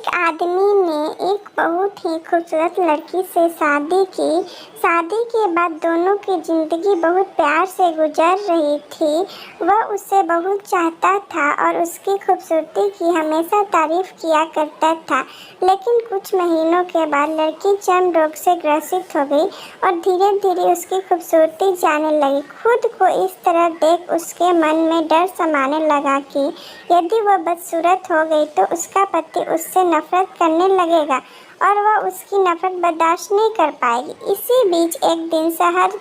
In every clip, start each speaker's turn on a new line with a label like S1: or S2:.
S1: एक आदमी ने एक बहुत ही खूबसूरत लड़की से शादी की। शादी के बाद दोनों की ज़िंदगी बहुत प्यार से गुजर रही थी। वह उसे बहुत चाहता था और उसकी खूबसूरती की हमेशा तारीफ किया करता था। लेकिन कुछ महीनों के बाद लड़की चर्म रोग से ग्रसित हो गई और धीरे धीरे उसकी खूबसूरती जाने लगी। खुद को इस तरह देख उसके मन में डर समाने लगा कि यदि वह बदसूरत हो गई तो उसका पति उससे नफरत करने लगेगा और वह उसकी नफरत बर्दाश्त नहीं कर पाएगी। इसी बीच एक दिन शहर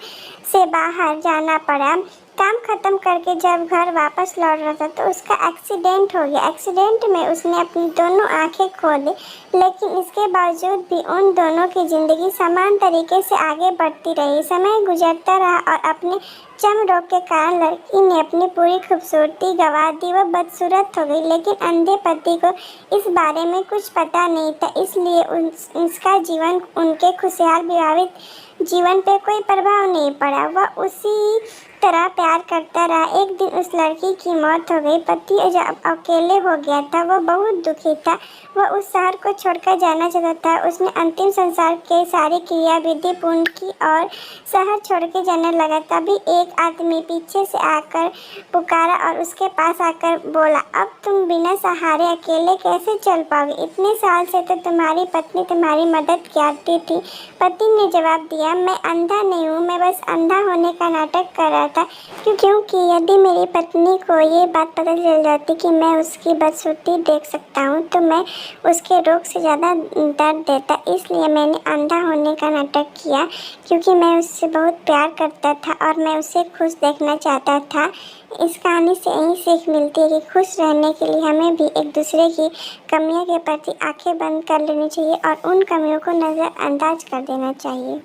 S1: से बाहर जाना पड़ा। काम खत्म करके जब घर वापस लौट रहा था तो उसका एक्सीडेंट हो गया। एक्सीडेंट में उसने अपनी दोनों आंखें खो दी, लेकिन इसके बावजूद भी उन दोनों की ज़िंदगी समान तरीके से आगे बढ़ती रही। समय गुजरता रहा और अपने चर्म रोग के कारण लड़की ने अपनी पूरी खूबसूरती गंवा दी। वह बदसूरत हो गई, लेकिन अंधे पति को इस बारे में कुछ पता नहीं था, इसलिए उसका जीवन उनके खुशहाल विवाहित जीवन पे कोई प्रभाव नहीं पड़ा। वह उसी तरह प्यार करता रहा। एक दिन उस लड़की की मौत हो गई। पति जब अकेले हो गया था, वह बहुत दुखी था। वह उस शहर को छोड़कर जाना चाहता था। उसने अंतिम संस्कार के सारी क्रिया विधि पूर्ण की और शहर छोड़ के जाने लगा। तभी एक आदमी पीछे से आकर पुकारा और उसके पास आकर बोला, अब तुम बिना सहारे अकेले कैसे चल पाओगे? इतने साल से तो तुम्हारी पत्नी तुम्हारी मदद करती थी। पति ने जवाब दिया, मैं अंधा नहीं हूँ, मैं बस अंधा होने का नाटक कर रहा था, क्योंकि यदि मेरी पत्नी को ये बात पता चल जाती कि मैं उसकी बदसूरती देख सकता हूँ तो मैं उसके रोग से ज़्यादा दर्द देता। इसलिए मैंने अंधा होने का नाटक किया, क्योंकि मैं उससे बहुत प्यार करता था और मैं उसे खुश देखना चाहता था। इस कहानी से यही सीख मिलती है कि खुश रहने के लिए हमें भी एक दूसरे की कमियों के प्रति आंखें बंद कर लेनी चाहिए और उन कमियों को नज़रअंदाज कर देना चाहिए।